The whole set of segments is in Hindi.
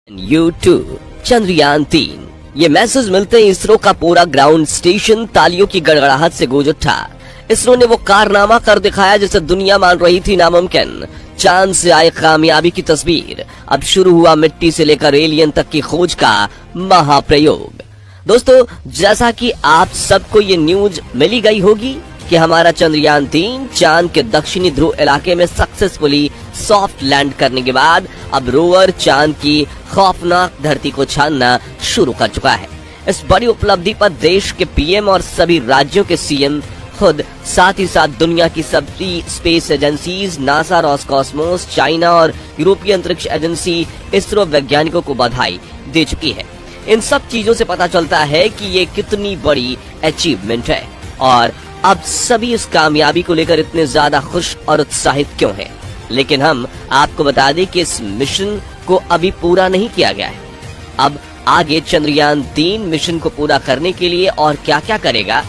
U2 चंद्रयान-3 ये मैसेज मिलते ही इसरो का पूरा ग्राउंड स्टेशन तालियों की गड़गड़ाहट से गूंज उठा। इसरो ने वो कारनामा कर दिखाया जिसे दुनिया मान रही थी नामुमकिन। चांद से आए कामयाबी की तस्वीर। अब शुरू हुआ मिट्टी से लेकर एलियन तक की खोज का महाप्रयोग। दोस्तों, जैसा कि आप सबको ये न्यूज मिली गई होगी कि हमारा चंद्रयान-3 चांद के दक्षिणी ध्रुव इलाके में सक्सेसफुली सॉफ्ट लैंड करने के बाद अब रोवर चांद की खौफनाक धरती को छानना शुरू कर चुका है। इस बड़ी उपलब्धि पर देश के पीएम और सभी राज्यों के सीएम खुद, साथ ही साथ दुनिया की सभी space agencies, NASA, Roscosmos, China और यूरोपीय अंतरिक्ष एजेंसी इसरो वैज्ञानिकों को बधाई दे चुकी है। इन सब चीजों से पता चलता है कि ये कितनी बड़ी अचीवमेंट है और अब सभी इस कामयाबी को लेकर इतने ज्यादा खुश और उत्साहित क्यों हैं। लेकिन हम आपको बता दें कि इस मिशन को अभी पूरा नहीं किया गया है। अब आगे चंद्रयान-3 मिशन को पूरा करने के लिए और क्या क्या करेगा,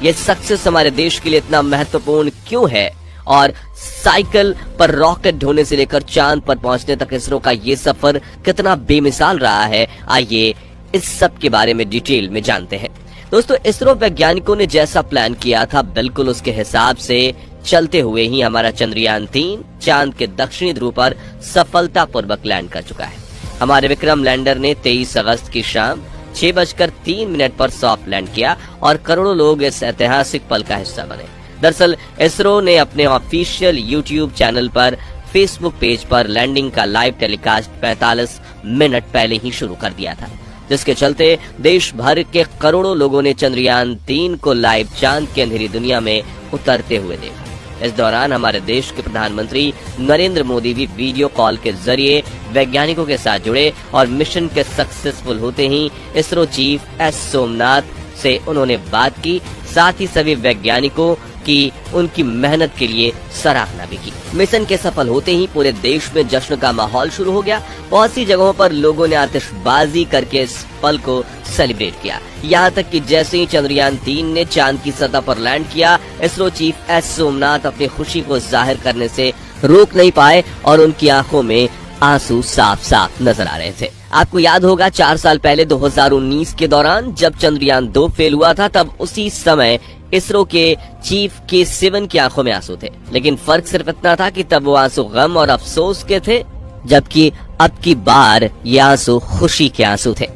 ये सक्सेस हमारे देश के लिए इतना महत्वपूर्ण क्यों है और साइकिल पर रॉकेट ढोने से लेकर चांद पर पहुंचने तक इसरो का ये सफर कितना बेमिसाल रहा है, आइए इस सब के बारे में डिटेल में जानते हैं। दोस्तों, इसरो वैज्ञानिकों ने जैसा प्लान किया था बिल्कुल उसके हिसाब से चलते हुए ही हमारा चंद्रयान-3 चांद के दक्षिणी ध्रुव पर सफलतापूर्वक लैंड कर चुका है। हमारे विक्रम लैंडर ने 23 अगस्त की शाम 6:03 पर सॉफ्ट लैंड किया और करोड़ों लोग इस ऐतिहासिक पल का हिस्सा बने। दरअसल इसरो ने अपने ऑफिशियल यूट्यूब चैनल पर, फेसबुक पेज पर लैंडिंग का लाइव टेलीकास्ट 45 मिनट पहले ही शुरू कर दिया था, जिसके चलते देश भर के करोड़ों लोगों ने चंद्रयान-3 को लाइव चांद की अंधेरी दुनिया में उतरते हुए देखा। इस दौरान हमारे देश के प्रधानमंत्री नरेंद्र मोदी भी वीडियो कॉल के जरिए वैज्ञानिकों के साथ जुड़े और मिशन के सक्सेसफुल होते ही इसरो चीफ एस सोमनाथ से उन्होंने बात की, साथ ही सभी वैज्ञानिकों की उनकी मेहनत के लिए सराहना भी की। मिशन के सफल होते ही पूरे देश में जश्न का माहौल शुरू हो गया। बहुत सी जगहों पर लोगों ने आतिशबाजी करके इस पल को सेलिब्रेट किया। यहाँ तक कि जैसे ही चंद्रयान-3 ने चांद की सतह पर लैंड किया, इसरो चीफ एस सोमनाथ अपनी खुशी को जाहिर करने से रोक नहीं पाए और उनकी आंखों में आंसू साफ साफ नजर आ रहे थे। आपको याद होगा 4 साल पहले 2019 के दौरान जब चंद्रयान-2 फेल हुआ था, तब उसी समय इसरो के चीफ के7 की आंखों में आंसू थे। लेकिन फर्क सिर्फ इतना था कि तब वो आंसू गम और अफसोस के थे, जबकि अब की बार ये आंसू खुशी के आंसू थे।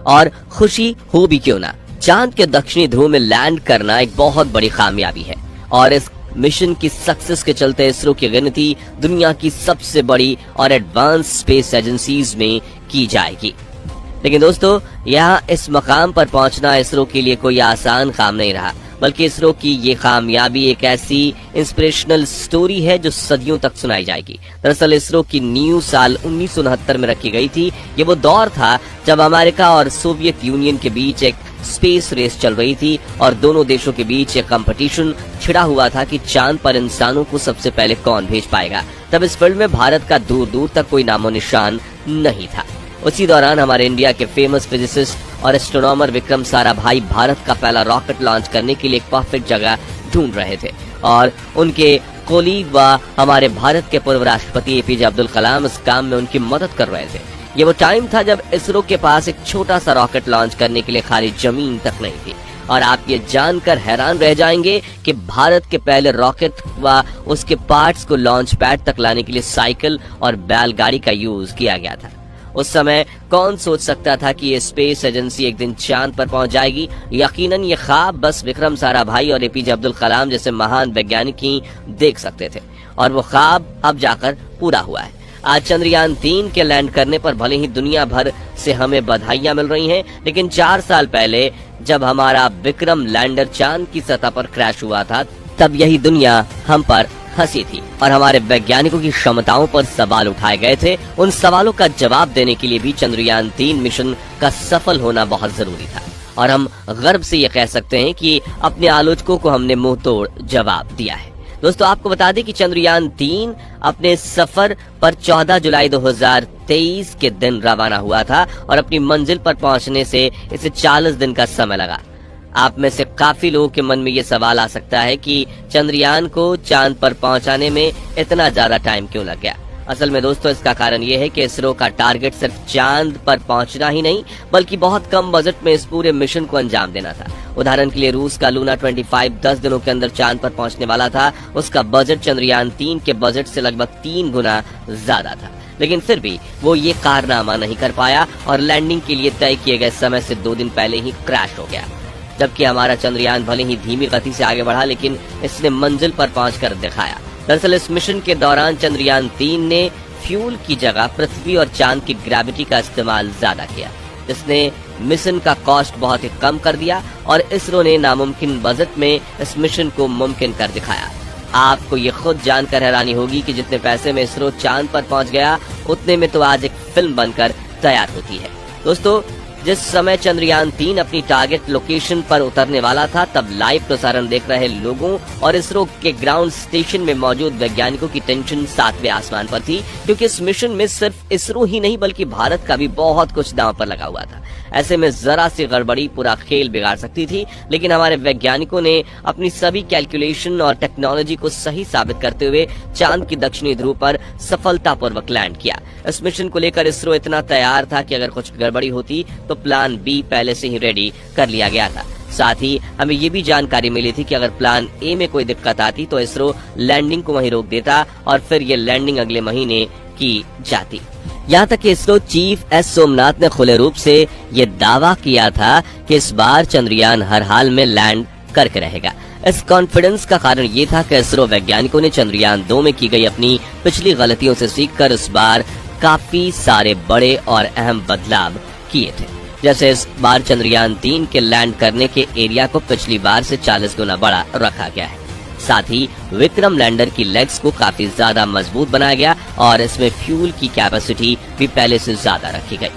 और खुशी हो भी क्यों ना, चांद के दक्षिणी ध्रुव में लैंड करना एक बहुत बड़ी कामयाबी है और इस मिशन की सक्सेस के चलते इसरो की गिनती दुनिया की सबसे बड़ी और एडवांस स्पेस एजेंसीज में की जाएगी। लेकिन दोस्तों, यहाँ इस मकाम पर पहुंचना इसरो के लिए कोई आसान काम नहीं रहा, बल्कि इसरो की ये कामयाबी एक ऐसी इंस्पिरेशनल स्टोरी है जो सदियों तक सुनाई जाएगी। दरअसल इसरो की नींव साल 1969 में रखी गई थी। ये वो दौर था जब अमेरिका और सोवियत यूनियन के बीच एक स्पेस रेस चल रही थी और दोनों देशों के बीच एक कंपटीशन छिड़ा हुआ था कि चांद पर इंसानों को सबसे पहले कौन भेज पाएगा। तब इस फील्ड में भारत का दूर दूर तक कोई नामो निशान नहीं था। उसी दौरान हमारे इंडिया के फेमस फिजिसिस्ट और एस्ट्रोनॉमर विक्रम साराभाई भारत का पहला रॉकेट लॉन्च करने के लिए एक परफेक्ट जगह ढूंढ रहे थे और उनके कोलीग व हमारे भारत के पूर्व राष्ट्रपति एपीजे अब्दुल कलाम इस काम में उनकी मदद कर रहे थे। ये वो टाइम था जब इसरो के पास एक छोटा सा रॉकेट लॉन्च करने के लिए खाली जमीन तक नहीं थी। और आप ये जानकर हैरान रह जाएंगे कि भारत के पहले रॉकेट व उसके पार्ट्स को लॉन्च पैड तक लाने के लिए साइकिल और बैलगाड़ी का यूज किया गया था। उस समय कौन सोच सकता था कि ये स्पेस एजेंसी एक दिन चांद पर पहुंच जाएगी। यकीनन ये ख्वाब बस विक्रम साराभाई और एपीजे अब्दुल कलाम जैसे महान वैज्ञानिक ही देख सकते थे और वो ख्वाब अब जाकर पूरा हुआ है। आज चंद्रयान-3 के लैंड करने पर भले ही दुनिया भर से हमें बधाइयां मिल रही हैं, लेकिन 4 साल पहले जब हमारा विक्रम लैंडर चांद की सतह पर क्रैश हुआ था, तब यही दुनिया हम पर हंसी थी और हमारे वैज्ञानिकों की क्षमताओं पर सवाल उठाए गए थे। उन सवालों का जवाब देने के लिए भी चंद्रयान-3 मिशन का सफल होना बहुत जरूरी था और हम गर्व से ये कह सकते हैं कि अपने आलोचकों को हमने मुंह तोड़ जवाब दिया है। दोस्तों, आपको बता दें कि चंद्रयान-3 अपने सफर पर 14 जुलाई 2023 के दिन रवाना हुआ था और अपनी मंजिल पर पहुंचने से इसे 40 दिन का समय लगा। आप में से काफी लोगों के मन में ये सवाल आ सकता है कि चंद्रयान को चांद पर पहुंचाने में इतना ज्यादा टाइम क्यों लग गया। असल में दोस्तों इसका कारण ये है कि इसरो का टारगेट सिर्फ चांद पर पहुंचना ही नहीं बल्कि बहुत कम बजट में इस पूरे मिशन को अंजाम देना था। उदाहरण के लिए रूस का लूना 25 10 दिनों के अंदर चांद पर पहुंचने वाला था। उसका बजट चंद्रयान 3 के बजट से लगभग 3 गुना ज्यादा था, लेकिन फिर भी वो ये कारनामा नहीं कर पाया और लैंडिंग के लिए तय किए गए समय से 2 दिन पहले ही क्रैश हो गया। जबकि हमारा चंद्रयान भले ही धीमी गति से आगे बढ़ा, लेकिन इसने मंजिल पर पहुंचकर दिखाया। दरअसल इस मिशन के दौरान चंद्रयान 3 ने फ्यूल की जगह पृथ्वी और चांद की ग्रेविटी का इस्तेमाल ज्यादा किया, जिसने मिशन का कॉस्ट बहुत ही कम कर दिया और इसरो ने नामुमकिन बजट में इस मिशन को मुमकिन कर दिखाया। आपको ये खुद जानकर हैरानी होगी कि जितने पैसे में इसरो चांद पर पहुंच गया, उतने में तो आज एक फिल्म बनकर तैयार होती है। दोस्तों, जिस समय चंद्रयान 3 अपनी टारगेट लोकेशन पर उतरने वाला था, तब लाइव प्रसारण देख रहे लोगों और इसरो के ग्राउंड स्टेशन में मौजूद वैज्ञानिकों की टेंशन 7वें आसमान पर थी, क्योंकि इस मिशन में सिर्फ इसरो ही नहीं बल्कि भारत का भी बहुत कुछ दांव पर लगा हुआ था। ऐसे में जरा सी गड़बड़ी पूरा खेल बिगाड़ सकती थी, लेकिन हमारे वैज्ञानिकों ने अपनी सभी कैलकुलेशन और टेक्नोलॉजी को सही साबित करते हुए चांद की दक्षिणी ध्रुव पर सफलतापूर्वक लैंड किया। इस मिशन को लेकर इसरो इतना तैयार था कि अगर कुछ गड़बड़ी होती तो प्लान बी पहले से ही रेडी कर लिया गया था। साथ ही हमें ये भी जानकारी मिली थी कि अगर प्लान ए में कोई दिक्कत आती तो इसरो लैंडिंग को वहीं रोक देता और फिर ये लैंडिंग अगले महीने की जाती। यहाँ तक कि इसरो चीफ एस सोमनाथ ने खुले रूप से ये दावा किया था कि इस बार चंद्रयान हर हाल में लैंड करके रहेगा। इस कॉन्फिडेंस का कारण ये था कि इसरो वैज्ञानिकों ने चंद्रयान 2 में की गई अपनी पिछली गलतियों से सीखकर इस बार काफी सारे बड़े और अहम बदलाव किए थे। जैसे इस बार चंद्रयान 3 के लैंड करने के एरिया को पिछली बार से 40 गुना बड़ा रखा गया है। साथ ही विक्रम लैंडर की लेग्स को काफी ज्यादा मजबूत बनाया गया और इसमें फ्यूल की कैपेसिटी भी पहले से ज्यादा रखी गई।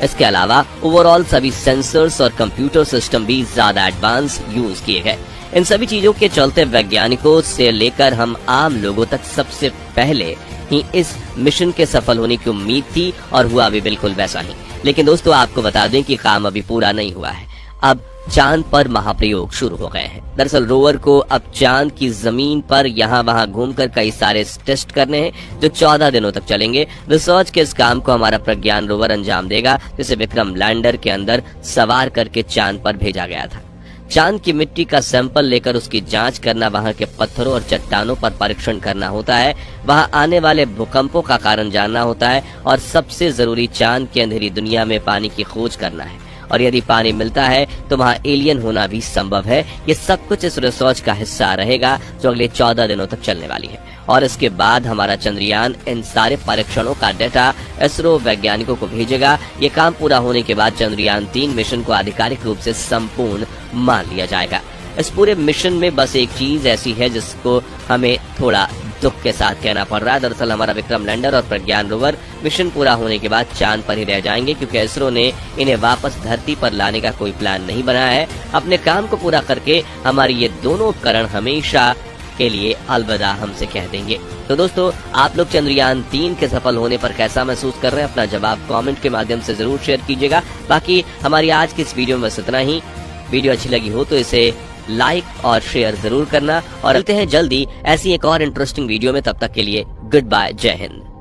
इसके अलावा ओवरऑल सभी सेंसर्स और कंप्यूटर सिस्टम भी ज्यादा एडवांस यूज किए गए। इन सभी चीजों के चलते वैज्ञानिकों से लेकर हम आम लोगों तक सबसे पहले ही इस मिशन के सफल होने की उम्मीद थी और हुआ भी बिल्कुल वैसा ही। लेकिन दोस्तों, आपको बता दें कि काम अभी पूरा नहीं हुआ है। अब चांद पर महाप्रयोग शुरू हो गए हैं। दरअसल रोवर को अब चांद की जमीन पर यहाँ वहाँ घूमकर कई सारे टेस्ट करने हैं जो 14 दिनों तक चलेंगे। रिसर्च के इस काम को हमारा प्रज्ञान रोवर अंजाम देगा, जिसे विक्रम लैंडर के अंदर सवार करके चांद पर भेजा गया था। चांद की मिट्टी का सैंपल लेकर उसकी जांच करना, वहां के पत्थरों और चट्टानों पर परीक्षण करना होता है, वहां आने वाले भूकंपों का कारण जानना होता है और सबसे जरूरी चांद की अंधेरी दुनिया में पानी की खोज करना है। और यदि पानी मिलता है तो वहाँ एलियन होना भी संभव है। ये सब कुछ इस रिसर्च का हिस्सा रहेगा जो अगले 14 दिनों तक चलने वाली है। और इसके बाद हमारा चंद्रयान इन सारे परीक्षणों का डेटा इसरो वैज्ञानिकों को भेजेगा। ये काम पूरा होने के बाद चंद्रयान 3 मिशन को आधिकारिक रूप से संपूर्ण मान लिया जाएगा। इस पूरे मिशन में बस एक चीज ऐसी है जिसको हमें थोड़ा दुख के साथ कहना पड़ रहा है। दरअसल हमारा विक्रम लैंडर और प्रज्ञान रोवर मिशन पूरा होने के बाद चांद पर ही रह जाएंगे, क्योंकि इसरो ने इन्हें वापस धरती पर लाने का कोई प्लान नहीं बनाया है। अपने काम को पूरा करके हमारे ये दोनों उपकरण हमेशा के लिए अलविदा हमसे कह देंगे। तो दोस्तों, आप लोग चंद्रयान 3 के सफल होने पर कैसा महसूस कर रहे हैं? अपना जवाब कमेंट के माध्यम से जरूर शेयर कीजिएगा। बाकी हमारी आज की इस वीडियो में बस इतना ही। वीडियो अच्छी लगी हो तो इसे लाइक और शेयर जरूर करना और मिलते हैं जल्दी ऐसी एक और इंटरेस्टिंग वीडियो में। तब तक के लिए गुड बाय, जय हिंद।